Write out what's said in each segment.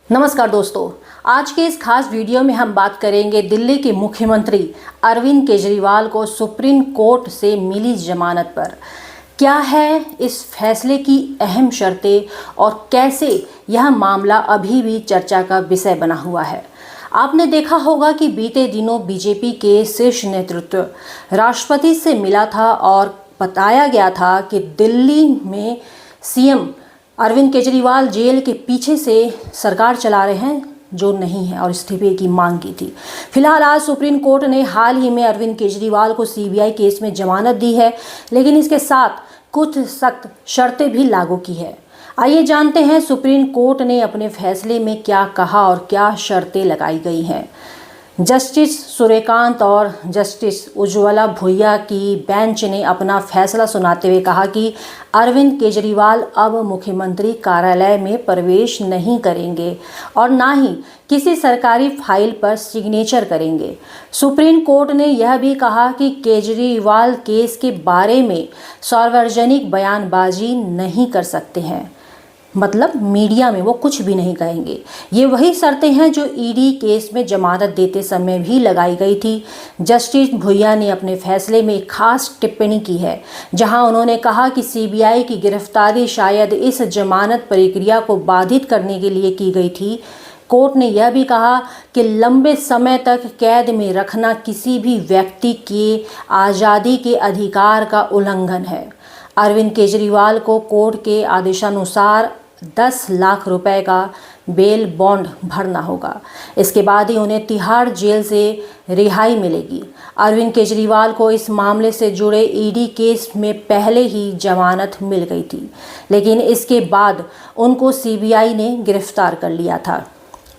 नमस्कार दोस्तों, आज के इस खास वीडियो में हम बात करेंगे दिल्ली के मुख्यमंत्री अरविंद केजरीवाल को सुप्रीम कोर्ट से मिली जमानत पर। क्या है इस फैसले की अहम शर्तें और कैसे यह मामला अभी भी चर्चा का विषय बना हुआ है। आपने देखा होगा कि बीते दिनों बीजेपी के शीर्ष नेतृत्व राष्ट्रपति से मिला था और बताया गया था कि दिल्ली में सीएम अरविंद केजरीवाल जेल के पीछे से सरकार चला रहे हैं, जो नहीं है, और इस्तीफे की मांग की थी। फिलहाल आज सुप्रीम कोर्ट ने हाल ही में अरविंद केजरीवाल को सीबीआई केस में जमानत दी है, लेकिन इसके साथ कुछ सख्त शर्तें भी लागू की है। आइए जानते हैं सुप्रीम कोर्ट ने अपने फैसले में क्या कहा और क्या शर्तें लगाई गई हैं। जस्टिस सूर्यकांत और जस्टिस उज्ज्वला भुइया की बेंच ने अपना फैसला सुनाते हुए कहा कि अरविंद केजरीवाल अब मुख्यमंत्री कार्यालय में प्रवेश नहीं करेंगे और ना ही किसी सरकारी फाइल पर सिग्नेचर करेंगे। सुप्रीम कोर्ट ने यह भी कहा कि केजरीवाल केस के बारे में सार्वजनिक बयानबाजी नहीं कर सकते हैं, मतलब मीडिया में वो कुछ भी नहीं कहेंगे। ये वही शर्तें हैं जो ईडी केस में जमानत देते समय भी लगाई गई थी। जस्टिस भुइया ने अपने फैसले में एक खास टिप्पणी की है, जहां उन्होंने कहा कि सीबीआई की गिरफ्तारी शायद इस जमानत प्रक्रिया को बाधित करने के लिए की गई थी। कोर्ट ने यह भी कहा कि लंबे समय तक कैद में रखना किसी भी व्यक्ति की आज़ादी के अधिकार का उल्लंघन है। अरविंद केजरीवाल को कोर्ट के आदेशानुसार 10 लाख रुपए का बेल बॉन्ड भरना होगा। इसके बाद ही उन्हें तिहाड़ जेल से रिहाई मिलेगी। अरविंद केजरीवाल को इस मामले से जुड़े ईडी केस में पहले ही जमानत मिल गई थी, लेकिन इसके बाद उनको सीबीआई ने गिरफ्तार कर लिया था।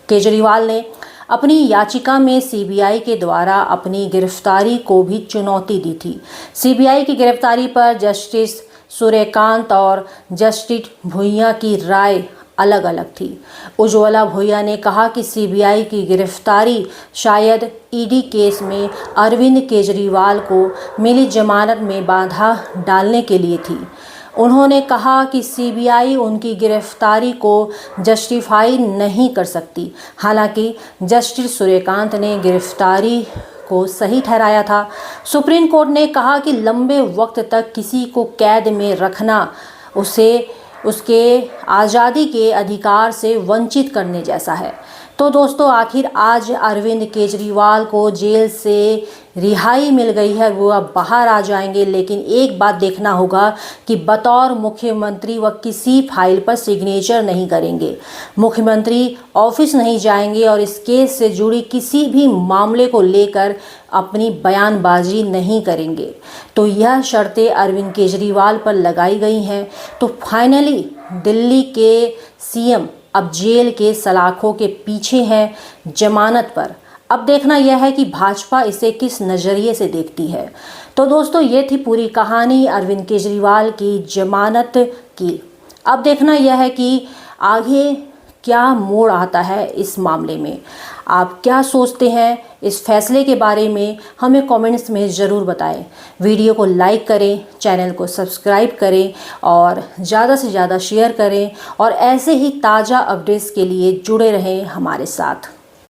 केजरीवाल ने अपनी याचिका में सीबीआई के द्वारा अपनी गिरफ्तारी को भी चुनौती दी थी। सीबीआई की गिरफ्तारी पर जस्टिस सूर्यकांत और जस्टिस भुइया की राय अलग अलग थी। उज्ज्वला भुइया ने कहा कि सीबीआई की गिरफ्तारी शायद ईडी केस में अरविंद केजरीवाल को मिली जमानत में बाधा डालने के लिए थी। उन्होंने कहा कि सीबीआई उनकी गिरफ्तारी को जस्टिफाई नहीं कर सकती। हालांकि जस्टिस सूर्यकांत ने गिरफ्तारी को सही ठहराया था। सुप्रीम कोर्ट ने कहा कि लंबे वक्त तक किसी को कैद में रखना उसे उसके आज़ादी के अधिकार से वंचित करने जैसा है। तो दोस्तों, आखिर आज अरविंद केजरीवाल को जेल से रिहाई मिल गई है, वो अब बाहर आ जाएंगे, लेकिन एक बात देखना होगा कि बतौर मुख्यमंत्री वह किसी फाइल पर सिग्नेचर नहीं करेंगे, मुख्यमंत्री ऑफिस नहीं जाएंगे और इस केस से जुड़ी किसी भी मामले को लेकर अपनी बयानबाजी नहीं करेंगे। तो यह शर्तें अरविंद केजरीवाल पर लगाई गई हैं। तो फाइनली दिल्ली के सीएम अब जेल के सलाखों के पीछे हैं जमानत पर। अब देखना यह है कि भाजपा इसे किस नज़रिए से देखती है। तो दोस्तों, ये थी पूरी कहानी अरविंद केजरीवाल की जमानत की। अब देखना यह है कि आगे क्या मोड़ आता है इस मामले में। आप क्या सोचते हैं इस फैसले के बारे में, हमें कमेंट्स में ज़रूर बताएं। वीडियो को लाइक करें, चैनल को सब्सक्राइब करें और ज़्यादा से ज़्यादा शेयर करें और ऐसे ही ताज़ा अपडेट्स के लिए जुड़े रहें हमारे साथ।